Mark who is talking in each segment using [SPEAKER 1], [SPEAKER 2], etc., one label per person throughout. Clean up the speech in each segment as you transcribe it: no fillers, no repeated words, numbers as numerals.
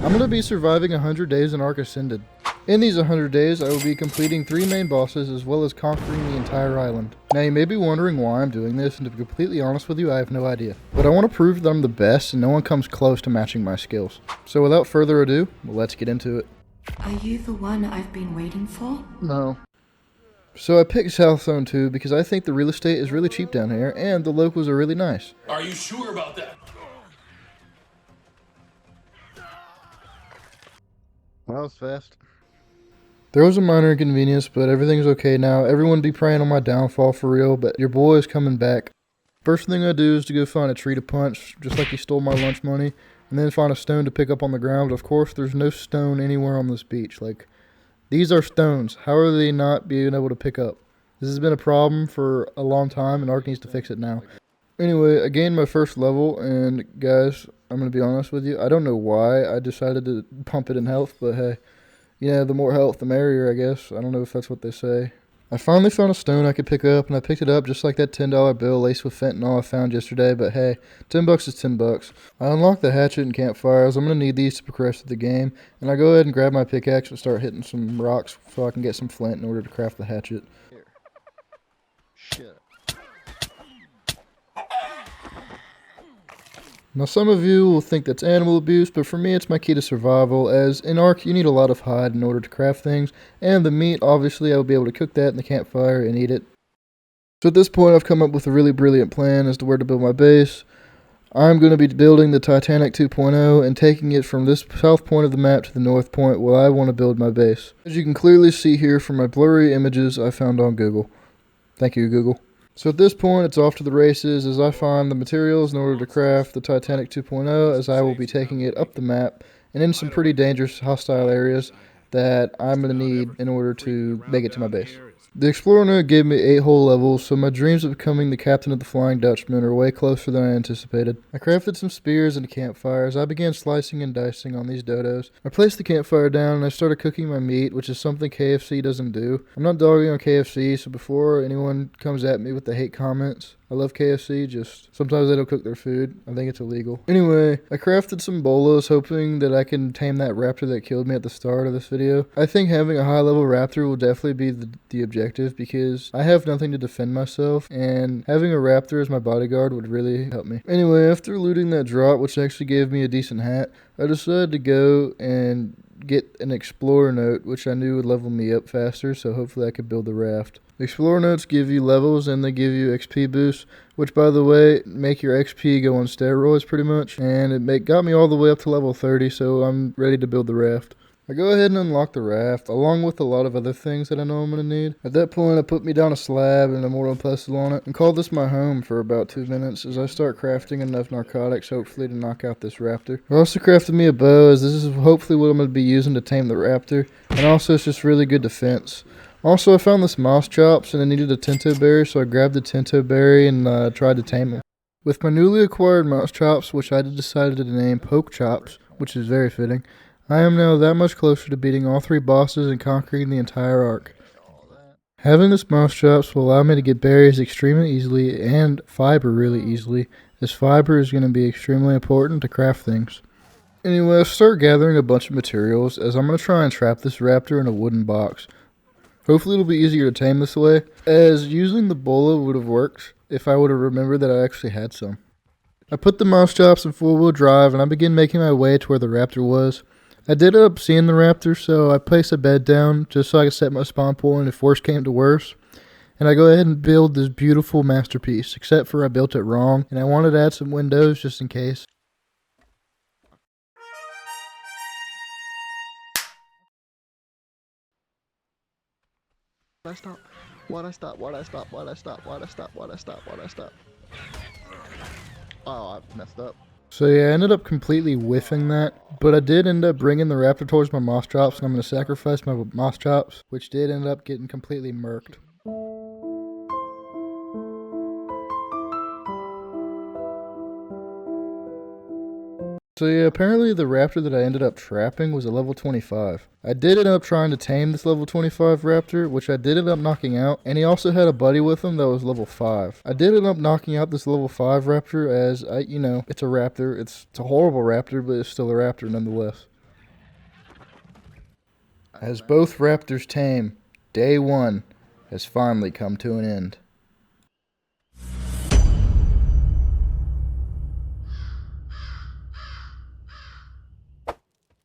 [SPEAKER 1] I'm going to be surviving 100 days in Ark Ascended. In these 100 days, I will be completing 3 main bosses as well as conquering the entire island. Now you may be wondering why I'm doing this, and to be completely honest with you, I have no idea. But I want to prove that I'm the best and no one comes close to matching my skills. So without further ado, let's get into it.
[SPEAKER 2] Are you the one I've been waiting for?
[SPEAKER 1] No. So I picked South Zone 2 because I think the real estate is really cheap down here and the locals are really nice.
[SPEAKER 3] Are you sure about that?
[SPEAKER 1] Well, that was fast. There was a minor inconvenience, but everything's okay now. Everyone be praying on my downfall for real, but your boy is coming back. First thing I do is to go find a tree to punch, just like he stole my lunch money, and then find a stone to pick up on the ground. But of course, there's no stone anywhere on this beach. Like, these are stones. How are they not being able to pick up? This has been a problem for a long time, and Ark needs to fix it now. Anyway, I gained my first level, and guys, I'm going to be honest with you. I don't know why I decided to pump it in health, but hey. Yeah, the more health, the merrier, I guess. I don't know if that's what they say. I finally found a stone I could pick up, and I picked it up just like that $10 bill laced with fentanyl I found yesterday, but hey, $10 is $10. I unlocked the hatchet and campfires. I'm going to need these to progress through the game, and I go ahead and grab my pickaxe and start hitting some rocks so I can get some flint in order to craft the hatchet. Here. Shit. Now some of you will think that's animal abuse, but for me it's my key to survival, as in Ark you need a lot of hide in order to craft things, and the meat, obviously I will be able to cook that in the campfire and eat it. So at this point I've come up with a really brilliant plan as to where to build my base. I'm going to be building the Titanic 2.0 and taking it from this south point of the map to the north point where I want to build my base. As you can clearly see here from my blurry images I found on Google. Thank you, Google. So at this point, it's off to the races as I find the materials in order to craft the Titanic 2.0, as I will be taking it up the map and in some pretty dangerous hostile areas that I'm going to need in order to make it to my base. The Explorer node gave me 8 whole levels, so my dreams of becoming the captain of the Flying Dutchman are way closer than I anticipated. I crafted some spears and a campfire as I began slicing and dicing on these dodos. I placed the campfire down and I started cooking my meat, which is something KFC doesn't do. I'm not dogging on KFC, so before anyone comes at me with the hate comments, I love KFC, just sometimes they don't cook their food. I think it's illegal. Anyway, I crafted some bolos hoping that I can tame that raptor that killed me at the start of this video. I think having a high level raptor will definitely be the objective because I have nothing to defend myself and having a raptor as my bodyguard would really help me. Anyway, after looting that drop, which actually gave me a decent hat, I decided to go and get an explorer note, which I knew would level me up faster, so hopefully I could build the raft. The explorer notes give you levels and they give you XP boosts, which by the way make your XP go on steroids pretty much, and it got me all the way up to level 30, so I'm ready to build the raft. I go ahead and unlock the raft, along with a lot of other things that I know I'm going to need. At that point, I put me down a slab and a mortar pestle on it, and called this my home for about 2 minutes as I start crafting enough narcotics, hopefully to knock out this raptor. I also crafted me a bow, as this is hopefully what I'm going to be using to tame the raptor, and also it's just really good defense. Also, I found this moss chops, and I needed a tinto berry, so I grabbed the tinto berry and tried to tame him. With my newly acquired moss chops, which I decided to name Poke Chops, which is very fitting, I am now that much closer to beating all 3 bosses and conquering the entire Ark. Having this mouse chops will allow me to get berries extremely easily and fiber really easily, as fiber is going to be extremely important to craft things. Anyway, I'll start gathering a bunch of materials as I'm going to try and trap this raptor in a wooden box. Hopefully it'll be easier to tame this way, as using the bolo would have worked if I would have remembered that I actually had some. I put the mouse chops in 4-wheel drive and I began making my way to where the raptor was. I did end up seeing the raptor, so I placed a bed down just so I could set my spawn point if worse came to worse. And I go ahead and build this beautiful masterpiece, except for I built it wrong, and I wanted to add some windows just in case. Why'd I stop? Oh, I messed up. So yeah, I ended up completely whiffing that, but I did end up bringing the raptor towards my moss chops, and I'm going to sacrifice my moss chops, which did end up getting completely murked. So yeah, apparently the raptor that I ended up trapping was a level 25. I did end up trying to tame this level 25 raptor, which I did end up knocking out, and he also had a buddy with him that was level 5. I did end up knocking out this level 5 raptor as, it's a raptor. It's a horrible raptor, but it's still a raptor nonetheless. As both raptors tame, day 1 has finally come to an end.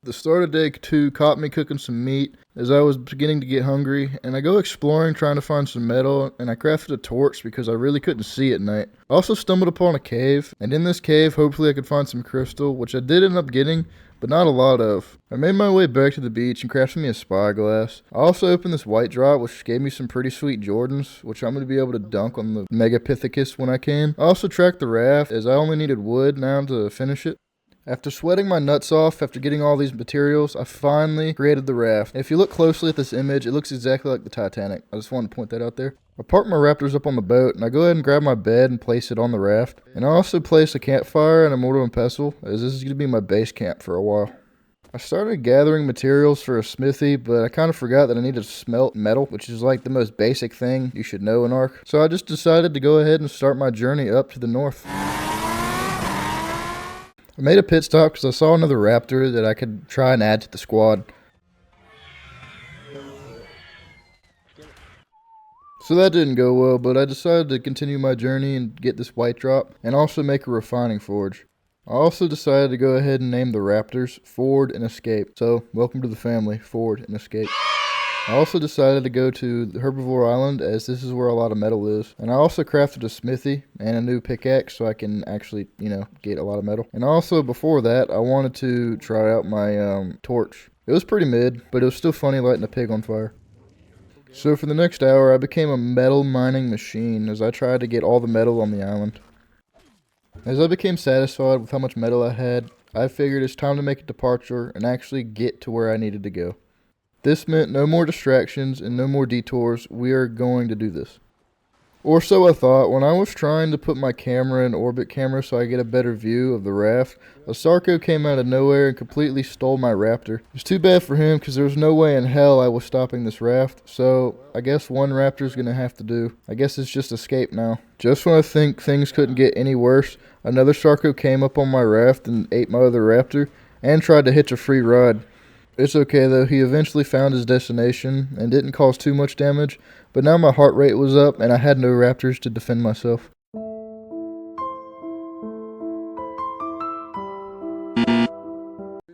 [SPEAKER 1] The start of day 2 caught me cooking some meat as I was beginning to get hungry, and I go exploring trying to find some metal, and I crafted a torch because I really couldn't see at night. I also stumbled upon a cave, and in this cave hopefully I could find some crystal, which I did end up getting, but not a lot of. I made my way back to the beach and crafted me a spyglass. I also opened this white drop, which gave me some pretty sweet Jordans, which I'm going to be able to dunk on the Megapithecus when I can. I also tracked the raft, as I only needed wood now to finish it. After sweating my nuts off after getting all these materials, I finally created the raft. If you look closely at this image, it looks exactly like the Titanic. I just wanted to point that out there. I parked my raptors up on the boat, and I go ahead and grab my bed and place it on the raft. And I also place a campfire and a mortar and pestle, as this is going to be my base camp for a while. I started gathering materials for a smithy, but I kind of forgot that I needed to smelt metal, which is like the most basic thing you should know in Ark. So I just decided to go ahead and start my journey up to the north. I made a pit stop because I saw another raptor that I could try and add to the squad. So that didn't go well, but I decided to continue my journey and get this white drop, and also make a refining forge. I also decided to go ahead and name the raptors Ford and Escape. So, welcome to the family, Ford and Escape. I also decided to go to the Herbivore Island, as this is where a lot of metal is. And I also crafted a smithy and a new pickaxe so I can actually, get a lot of metal. And also before that, I wanted to try out my torch. It was pretty mid, but it was still funny lighting a pig on fire. So for the next hour, I became a metal mining machine as I tried to get all the metal on the island. As I became satisfied with how much metal I had, I figured it's time to make a departure and actually get to where I needed to go. This meant no more distractions and no more detours. We are going to do this. Or so I thought. When I was trying to put my camera in orbit camera so I get a better view of the raft, a Sarco came out of nowhere and completely stole my raptor. It was too bad for him because there was no way in hell I was stopping this raft, so I guess one raptor's gonna have to do. I guess it's just escape now. Just when I think things couldn't get any worse, another Sarco came up on my raft and ate my other raptor and tried to hitch a free ride. It's okay though, he eventually found his destination and didn't cause too much damage, but now my heart rate was up and I had no raptors to defend myself.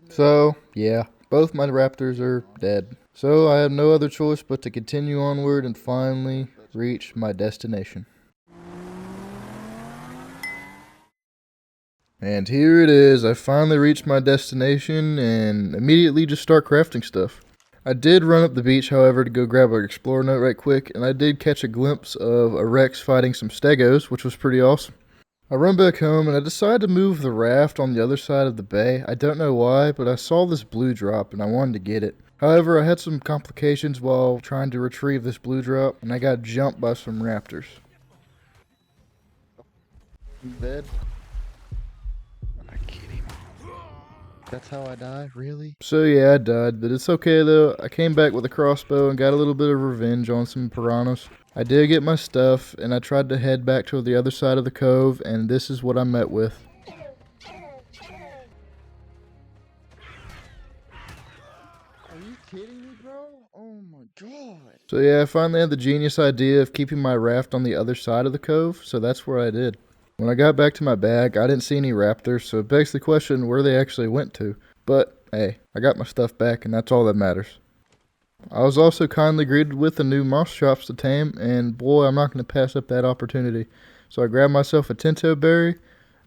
[SPEAKER 1] So, yeah, both my raptors are dead. So I had no other choice but to continue onward and finally reach my destination. And here it is. I finally reached my destination and immediately just start crafting stuff. I did run up the beach, however, to go grab an explorer note right quick, and I did catch a glimpse of a Rex fighting some stegos, which was pretty awesome. I run back home and I decided to move the raft on the other side of the bay. I don't know why, but I saw this blue drop and I wanted to get it. However, I had some complications while trying to retrieve this blue drop, and I got jumped by some raptors. Dead. That's how I died, really? So yeah, I died, but it's okay though. I came back with a crossbow and got a little bit of revenge on some piranhas. I did get my stuff, and I tried to head back to the other side of the cove, and this is what I met with. Are you kidding me, bro? Oh my god. So yeah, I finally had the genius idea of keeping my raft on the other side of the cove, so that's where I did. When I got back to my bag, I didn't see any raptors, so it begs the question where they actually went to. But, hey, I got my stuff back, and that's all that matters. I was also kindly greeted with the new moss chops to tame, and boy, I'm not going to pass up that opportunity. So I grabbed myself a Tinto berry,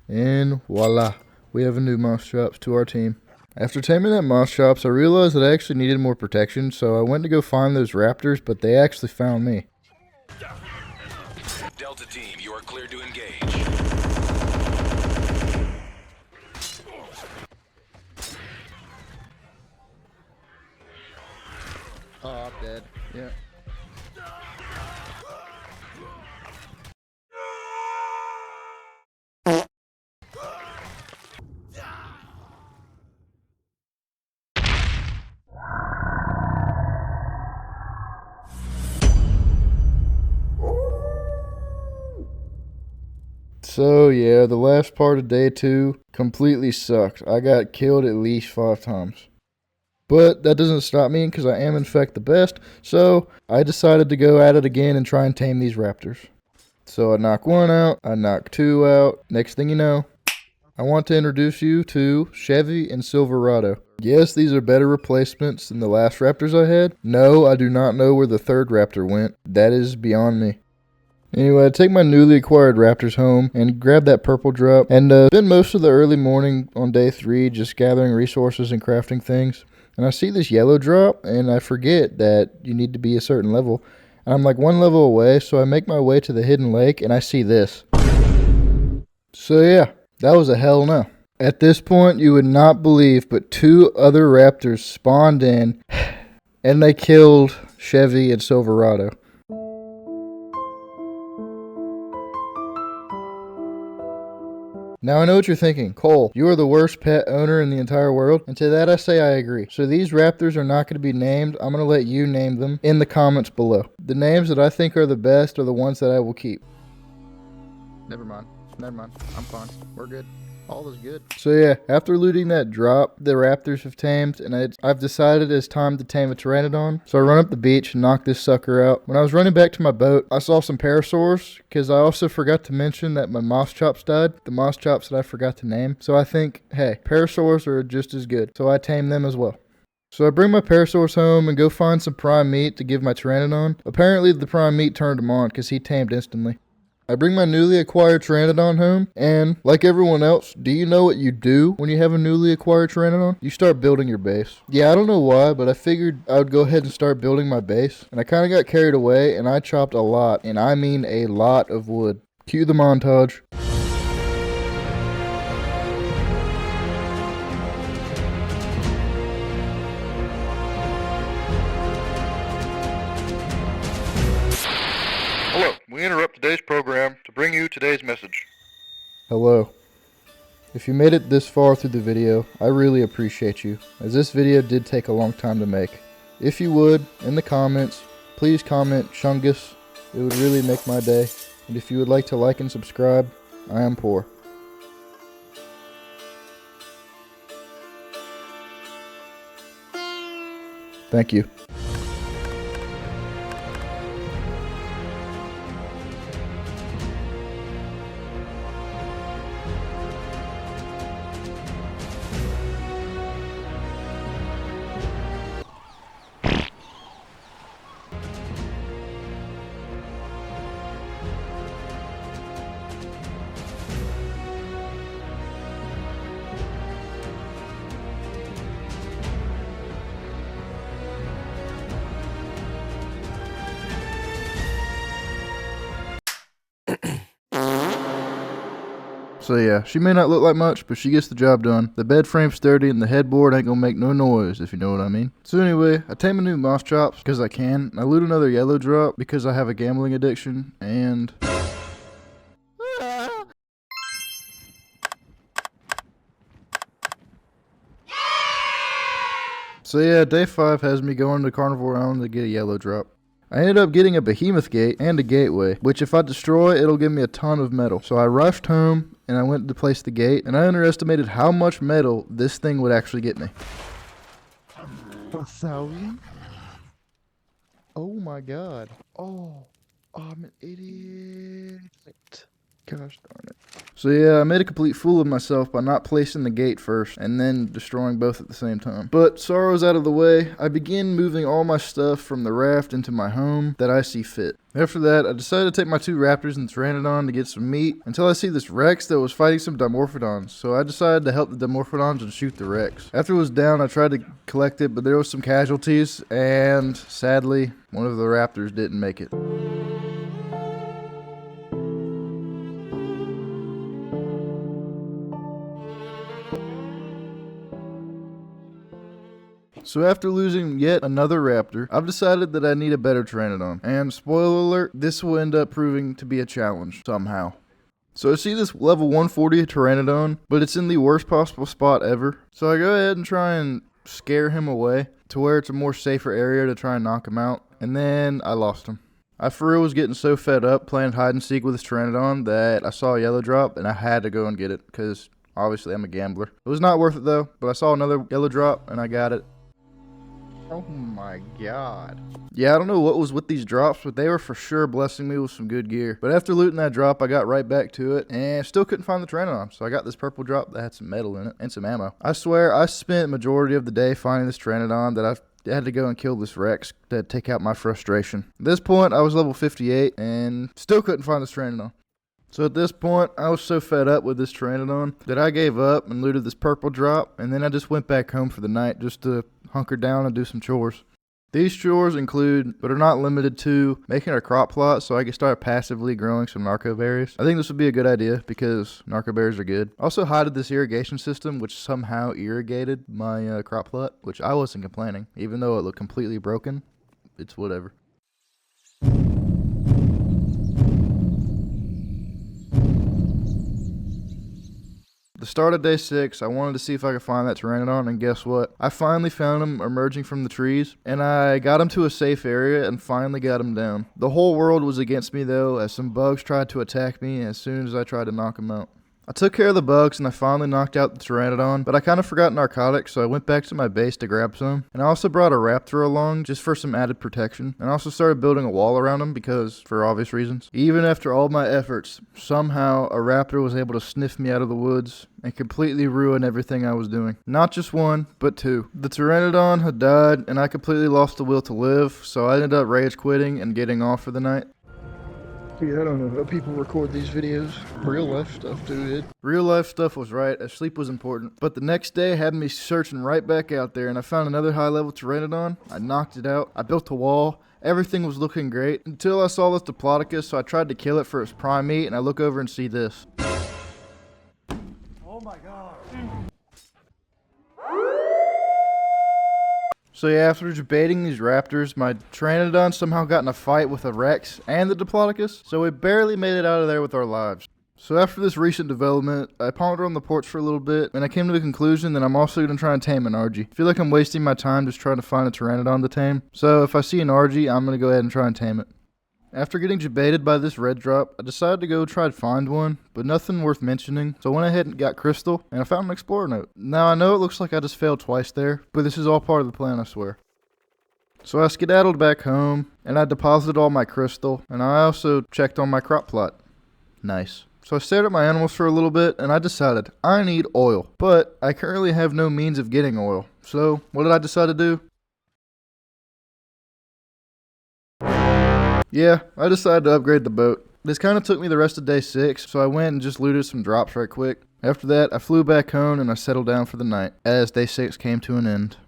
[SPEAKER 1] and voila, we have a new moss chops to our team. After taming that moss chops, I realized that I actually needed more protection, so I went to go find those raptors, but they actually found me.
[SPEAKER 3] Delta team, you are cleared to engage.
[SPEAKER 1] Oh, I'm dead. Yeah. So yeah, the last part of day 2 completely sucked. I got killed at least 5 times. But that doesn't stop me because I am in fact the best, so I decided to go at it again and try and tame these raptors. So I knock one out, I knock two out. Next thing you know, I want to introduce you to Chevy and Silverado. Yes, these are better replacements than the last raptors I had. No, I do not know where the third raptor went. That is beyond me. Anyway, I take my newly acquired raptors home and grab that purple drop and spend most of the early morning on day 3 just gathering resources and crafting things. And I see this yellow drop and I forget that you need to be a certain level. And I'm like one level away, so I make my way to the hidden lake and I see this. So yeah, that was a hell no. At this point, you would not believe, but 2 other raptors spawned in and they killed Chevy and Silverado. Now I know what you're thinking. Cole, you are the worst pet owner in the entire world. And to that I say I agree. So these raptors are not going to be named. I'm going to let you name them in the comments below. The names that I think are the best are the ones that I will keep. Never mind. I'm fine. We're good. All is good. So yeah, after looting that drop, the raptors have tamed, and I've decided it's time to tame a pteranodon. So I run up the beach and knock this sucker out. When I was running back to my boat, I saw some parasaurs, because I also forgot to mention that my moss chops died. The moss chops that I forgot to name. So I think, hey, parasaurs are just as good. So I tame them as well. So I bring my parasaurs home and go find some prime meat to give my pteranodon. Apparently the prime meat turned him on because he tamed instantly. I bring my newly acquired pteranodon home, and like everyone else, do you know what you do when you have a newly acquired pteranodon? You start building your base. Yeah, I don't know why, but I figured I would go ahead and start building my base, and I kind of got carried away, and I chopped a lot, and I mean a lot of wood. Cue the montage.
[SPEAKER 4] Hello, we interrupt today's program to bring you today's message.
[SPEAKER 1] Hello. If you made it this far through the video, I really appreciate you, as this video did take a long time to make. If you would, in the comments, please comment Chungus. It would really make my day. And if you would like to like and subscribe, I am poor. Thank you. So yeah, she may not look like much, but she gets the job done. The bed frame's sturdy and the headboard ain't gonna make no noise, if you know what I mean. So anyway, I tame a new moss chops because I can. I loot another yellow drop because I have a gambling addiction, and so yeah, day 5 has me going to Carnivore Island to get a yellow drop. I ended up getting a behemoth gate and a gateway, which if I destroy, it'll give me a ton of metal. So I rushed home and I went to place the gate, and I underestimated how much metal this thing would actually get me. 1,000? Oh my god. Oh, I'm an idiot. Gosh darn it. So yeah, I made a complete fool of myself by not placing the gate first and then destroying both at the same time. But sorrows out of the way, I begin moving all my stuff from the raft into my home that I see fit. After that, I decided to take my 2 raptors and pteranodon to get some meat until I see this Rex that was fighting some dimorphodons. So I decided to help the dimorphodons and shoot the Rex. After it was down, I tried to collect it, but there was some casualties, and sadly, one of the raptors didn't make it. So after losing yet another raptor, I've decided that I need a better pteranodon. And spoiler alert, this will end up proving to be a challenge somehow. So I see this level 140 pteranodon, but it's in the worst possible spot ever. So I go ahead and try and scare him away to where it's a more safer area to try and knock him out. And then I lost him. I for real was getting so fed up playing hide and seek with this pteranodon that I saw a yellow drop and I had to go and get it because obviously I'm a gambler. It was not worth it though, but I saw another yellow drop and I got it. Oh my god. Yeah, I don't know what was with these drops, but they were for sure blessing me with some good gear. But after looting that drop, I got right back to it and still couldn't find the Pteranodon. So I got this purple drop that had some metal in it and some ammo. I swear, I spent majority of the day finding this Pteranodon that I had to go and kill this Rex to take out my frustration. At this point, I was level 58 and still couldn't find this Pteranodon. So at this point, I was so fed up with this Pteranodon that I gave up and looted this purple drop, and then I just went back home for the night just to hunker down and do some chores. These chores include, but are not limited to, making a crop plot so I can start passively growing some narco berries. I think this would be a good idea because narco berries are good. Also hided this irrigation system which somehow irrigated my crop plot, which I wasn't complaining, even though it looked completely broken. It's whatever. The start of day 6, I wanted to see if I could find that Pteranodon, and guess what? I finally found him emerging from the trees, and I got him to a safe area and finally got him down. The whole world was against me though, as some bugs tried to attack me as soon as I tried to knock him out. I took care of the bugs and I finally knocked out the Pteranodon, but I kind of forgot narcotics, so I went back to my base to grab some. And I also brought a raptor along just for some added protection, and I also started building a wall around him because, for obvious reasons. Even after all my efforts, somehow a raptor was able to sniff me out of the woods and completely ruin everything I was doing. Not just one, but two. The Pteranodon had died and I completely lost the will to live, so I ended up rage quitting and getting off for the night. Yeah, I don't know how people record these videos. Real life stuff, dude. Real life stuff was right, as sleep was important. But the next day had me searching right back out there, and I found another high level Pteranodon. I knocked it out. I built a wall. Everything was looking great until I saw this Diplodocus, so I tried to kill it for its prime meat, and I look over and see this. Oh my god. So yeah, after debating these raptors, my Pteranodon somehow got in a fight with a Rex and the Diplodocus, so we barely made it out of there with our lives. So after this recent development, I pondered on the porch for a little bit, and I came to the conclusion that I'm also going to try and tame an Argie. I feel like I'm wasting my time just trying to find a Pteranodon to tame, so if I see an Argie, I'm going to go ahead and try and tame it. After getting debated by this red drop, I decided to go try to find one, but nothing worth mentioning, so I went ahead and got Crystal, and I found an Explorer note. Now I know it looks like I just failed twice there, but this is all part of the plan, I swear. So I skedaddled back home, and I deposited all my Crystal, and I also checked on my crop plot. Nice. So I stared at my animals for a little bit, and I decided, I need oil, but I currently have no means of getting oil. So what did I decide to do? Yeah, I decided to upgrade the boat. This kind of took me the rest of day 6, so I went and just looted some drops right quick. After that, I flew back home and I settled down for the night, as day 6 came to an end.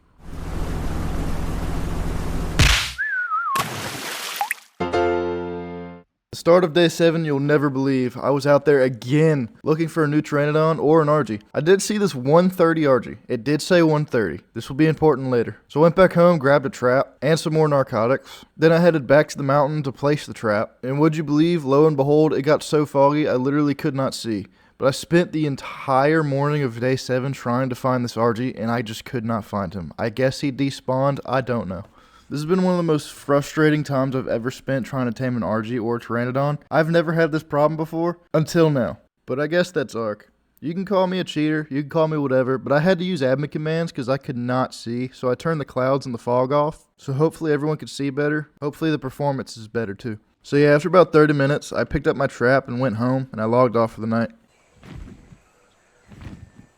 [SPEAKER 1] The start of day 7 you'll never believe. I was out there again, looking for a new Pteranodon or an Argie. I did see this 130 Argie. It did say 130. This will be important later. So I went back home, grabbed a trap, and some more narcotics. Then I headed back to the mountain to place the trap. And would you believe, lo and behold, it got so foggy I literally could not see. But I spent the entire morning of day 7 trying to find this Argie, and I just could not find him. I guess he despawned, I don't know. This has been one of the most frustrating times I've ever spent trying to tame an Argie or a Pteranodon. I've never had this problem before, until now. But I guess that's Ark. You can call me a cheater, you can call me whatever, but I had to use admin commands because I could not see, so I turned the clouds and the fog off, so hopefully everyone could see better. Hopefully the performance is better too. So yeah, after about 30 minutes, I picked up my trap and went home, and I logged off for the night.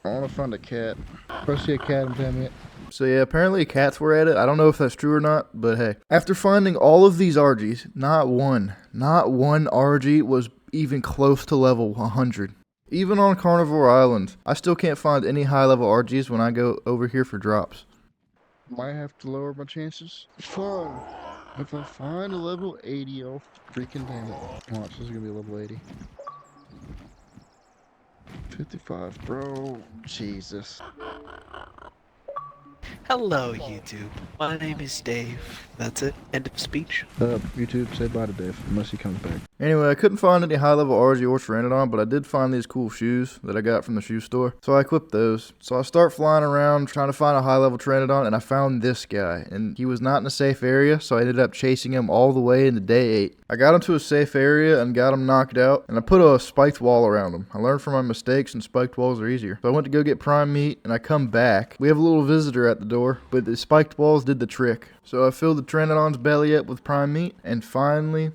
[SPEAKER 1] I want to find a cat. If I see a cat, I'm taming it. So yeah, apparently cats were at it. I don't know if that's true or not, but hey. After finding all of these Argies, not one Argie was even close to level 100. Even on Carnivore Island, I still can't find any high-level Argies when I go over here for drops. Might have to lower my chances. Fun. If I find a level 80, I'll freaking damn it. Watch, this is gonna be a level 80. 55, bro. Jesus.
[SPEAKER 5] Hello, YouTube. My name is Dave. That's it. End of speech.
[SPEAKER 1] YouTube, say bye to Dave, unless he comes back. Anyway, I couldn't find any high-level Argie or Pteranodon, but I did find these cool shoes that I got from the shoe store. So I equipped those. So I start flying around trying to find a high-level Pteranodon, and I found this guy. And he was not in a safe area, so I ended up chasing him all the way into day 8. I got him to a safe area and got him knocked out, and I put a spiked wall around him. I learned from my mistakes, and spiked walls are easier. So I went to go get prime meat, and I come back. We have a little visitor at the door, but the spiked walls did the trick. So I filled the Pteranodon's belly up with prime meat, and finally,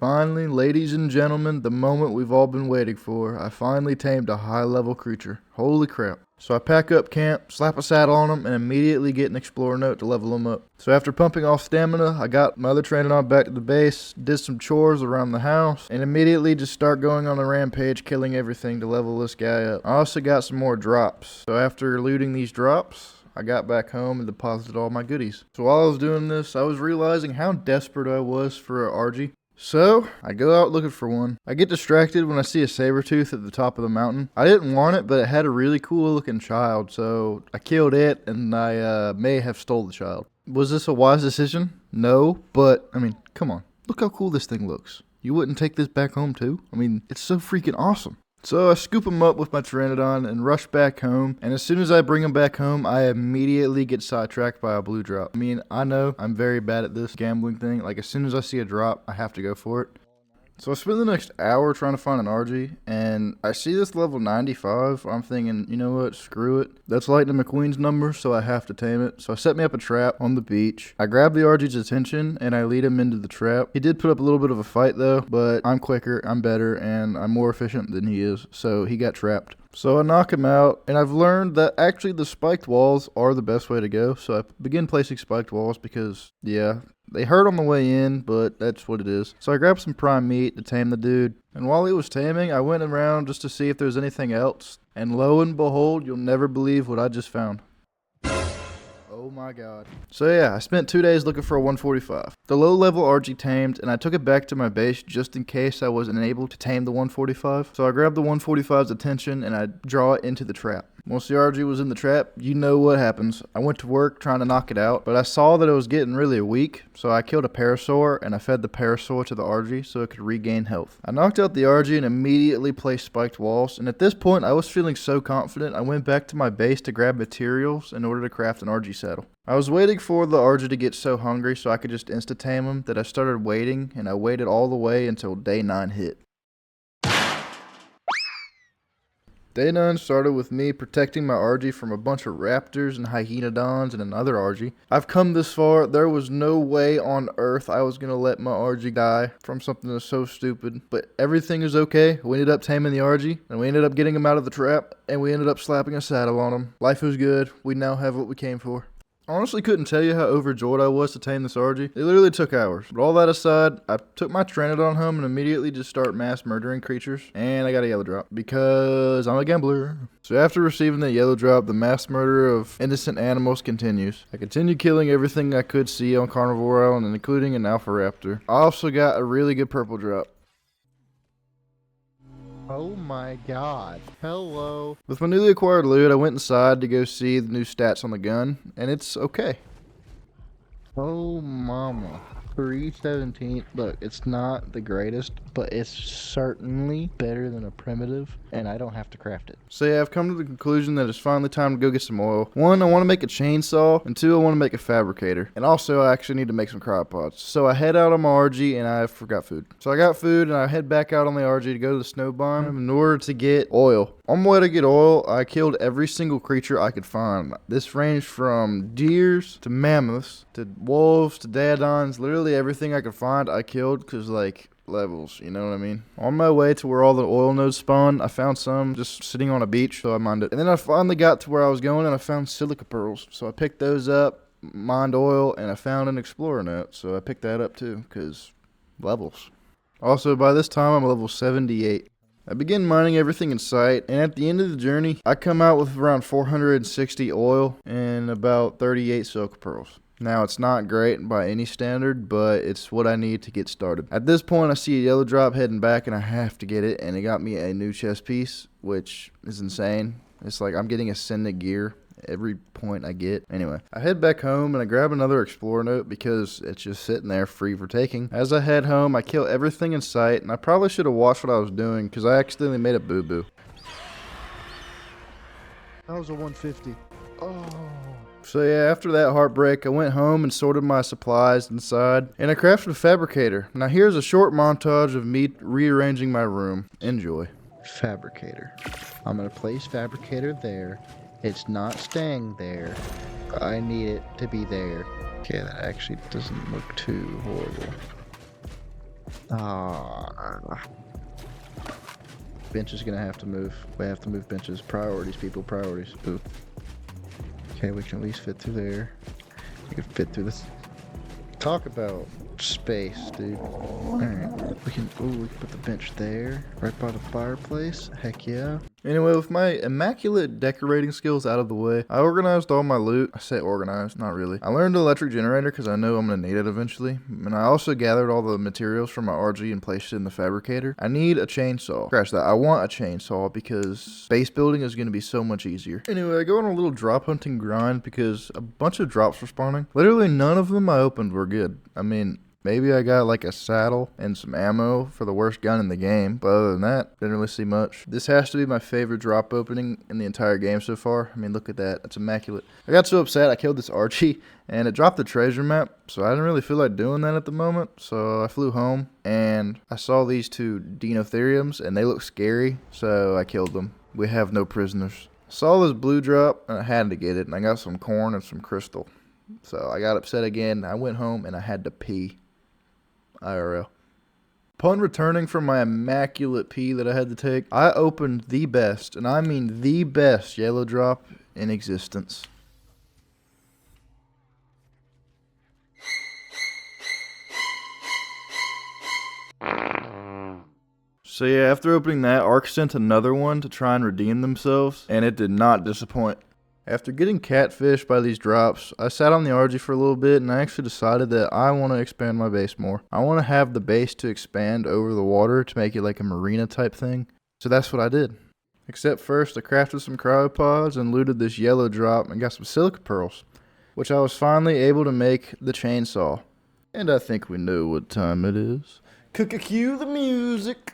[SPEAKER 1] ladies and gentlemen, the moment we've all been waiting for, I finally tamed a high-level creature. Holy crap. So I pack up camp, slap a saddle on him, and immediately get an explorer note to level him up. So after pumping off stamina, I got my other Pteranodon back to the base, did some chores around the house, and immediately just start going on a rampage, killing everything to level this guy up. I also got some more drops. So after looting these drops, I got back home and deposited all my goodies. So while I was doing this, I was realizing how desperate I was for an Argie. So, I go out looking for one. I get distracted when I see a saber tooth at the top of the mountain. I didn't want it, but it had a really cool looking child, so I killed it, and I may have stole the child. Was this a wise decision? No, but, I mean, come on. Look how cool this thing looks. You wouldn't take this back home too? I mean, it's so freaking awesome. So I scoop him up with my Pteranodon and rush back home, and as soon as I bring him back home, I immediately get sidetracked by a blue drop. I mean, I know I'm very bad at this gambling thing. Like, as soon as I see a drop, I have to go for it. So I spend the next hour trying to find an Argie, and I see this level 95. I'm thinking, you know what, screw it. That's Lightning McQueen's number, so I have to tame it. So I set me up a trap on the beach. I grab the Argie's attention, and I lead him into the trap. He did put up a little bit of a fight, though, but I'm quicker, I'm better, and I'm more efficient than he is, so he got trapped. So I knock him out, and I've learned that actually the spiked walls are the best way to go. So I begin placing spiked walls because, yeah, they hurt on the way in, but that's what it is. So I grabbed some prime meat to tame the dude, and while he was taming, I went around just to see if there's anything else, and lo and behold, you'll never believe what I just found. Oh my god. So yeah, I spent 2 days looking for a 145. The low level Argie tamed, and I took it back to my base just in case I wasn't able to tame the 145. So I grabbed the 145's attention and I draw it into the trap. Once the Argie was in the trap, you know what happens. I went to work trying to knock it out, but I saw that it was getting really weak, so I killed a parasaur and I fed the parasaur to the Argie so it could regain health. I knocked out the Argie and immediately placed spiked walls, and at this point I was feeling so confident I went back to my base to grab materials in order to craft an Argie saddle. I was waiting for the Argie to get so hungry so I could just insta-tame him that I started waiting, and I waited all the way until day 9 hit. Day 9 started with me protecting my Argie from a bunch of raptors and hyenodons and another Argie. I've come this far, there was no way on earth I was going to let my Argie die from something that's so stupid. But everything is okay. We ended up taming the Argie, and we ended up getting him out of the trap, and we ended up slapping a saddle on him. Life was good. We now have what we came for. Honestly couldn't tell you how overjoyed I was to tame this Argie. It literally took hours. But all that aside, I took my Pteranodon home and immediately just start mass murdering creatures. And I got a yellow drop because I'm a gambler. So after receiving the yellow drop, the mass murder of innocent animals continues. I continued killing everything I could see on Carnivore Island, including an alpha raptor. I also got a really good purple drop. Oh my god. Hello. With my newly acquired loot, I went inside to go see the new stats on the gun, and it's okay. Oh mama. 317. Look, it's not the greatest, but it's certainly better than a primitive, and I don't have to craft it. So yeah, I've come to the conclusion that it's finally time to go get some oil. 1, I want to make a chainsaw, and 2, I want to make a fabricator. And also, I actually need to make some cryopods. So I head out on my Argie, and I forgot food. So I got food, and I head back out on the Argie to go to the snow biome in order to get oil. On my way to get oil, I killed every single creature I could find. This ranged from deers to mammoths to wolves to daedons. Literally everything I could find I killed because, like, levels, you know what I mean? On my way to where all the oil nodes spawn, I found some just sitting on a beach, so I mined it. And then I finally got to where I was going and I found silica pearls. So I picked those up, mined oil, and I found an explorer net. So I picked that up too, because levels. Also, by this time, I'm level 78. I begin mining everything in sight, and at the end of the journey, I come out with around 460 oil and about 38 silk pearls. Now, it's not great by any standard, but it's what I need to get started. At this point, I see a yellow drop heading back, and I have to get it, and it got me a new chest piece, which is insane. It's like I'm getting Ascended gear, every point I get. Anyway, I head back home and I grab another explorer note because it's just sitting there free for taking. As I head home, I kill everything in sight, and I probably should have watched what I was doing because I accidentally made a boo-boo.
[SPEAKER 5] That was a 150. Oh.
[SPEAKER 1] So yeah, after that heartbreak, I went home and sorted my supplies inside, and I crafted a fabricator. Now here's a short montage of me rearranging my room. Enjoy.
[SPEAKER 5] Fabricator. I'm gonna place fabricator there. It's not staying there. I need it to be there. Okay, that actually doesn't look too horrible. Ah. Bench is gonna have to move. We have to move benches. Priorities, people. Priorities. Ooh. Okay, we can at least fit through there. We can fit through this. Talk about space, dude. Alright. We can put the bench there. Right by the fireplace. Heck yeah.
[SPEAKER 1] Anyway, with my immaculate decorating skills out of the way, I organized all my loot. I say organized, not really. I learned the electric generator because I know I'm going to need it eventually. And I also gathered all the materials from my Argie and placed it in the fabricator. I need a chainsaw. Scratch that. I want a chainsaw because base building is going to be so much easier. Anyway, I go on a little drop hunting grind because a bunch of drops were spawning. Literally none of them I opened were good. I mean, maybe I got like a saddle and some ammo for the worst gun in the game, but other than that, didn't really see much. This has to be my favorite drop opening in the entire game so far. I mean, look at that. That's immaculate. I got so upset I killed this Archie, and it dropped the treasure map, so I didn't really feel like doing that at the moment. So I flew home, and I saw these two Dinotheriums, and they look scary, so I killed them. We have no prisoners. Saw this blue drop, and I had to get it, and I got some corn and some crystal. So I got upset again. I went home, and I had to pee. IRL. Upon returning from my immaculate pee that I had to take, I opened the best, and I mean the best yellow drop in existence. So yeah, after opening that, Ark sent another one to try and redeem themselves, and it did not disappoint. After getting catfished by these drops, I sat on the Argie for a little bit, and I actually decided that I want to expand my base more. I want to have the base to expand over the water to make it like a marina type thing. So that's what I did. Except first, I crafted some cryopods and looted this yellow drop and got some silica pearls, which I was finally able to make the chainsaw. And I think we know what time it is. Cue the music!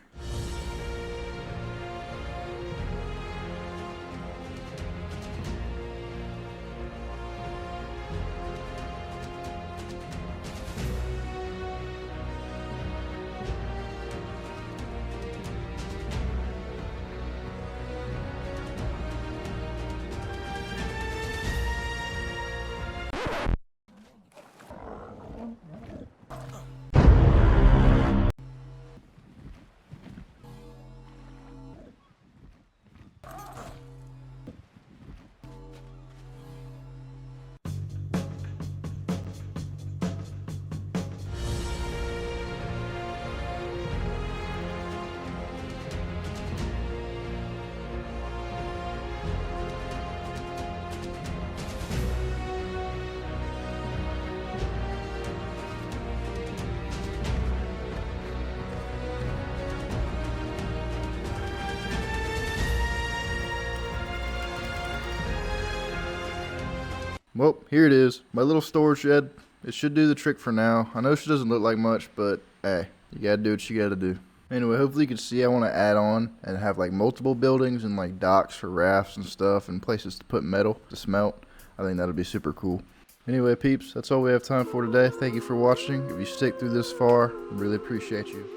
[SPEAKER 1] Well, here it is, my little storage shed. It should do the trick for now. I know she doesn't look like much, but hey, you gotta do what you gotta do. Anyway, hopefully you can see I want to add on and have like multiple buildings and like docks for rafts and stuff and places to put metal to smelt. I think that'll be super cool. Anyway, peeps, that's all we have time for today. Thank you for watching. If you stick through this far, I really appreciate you.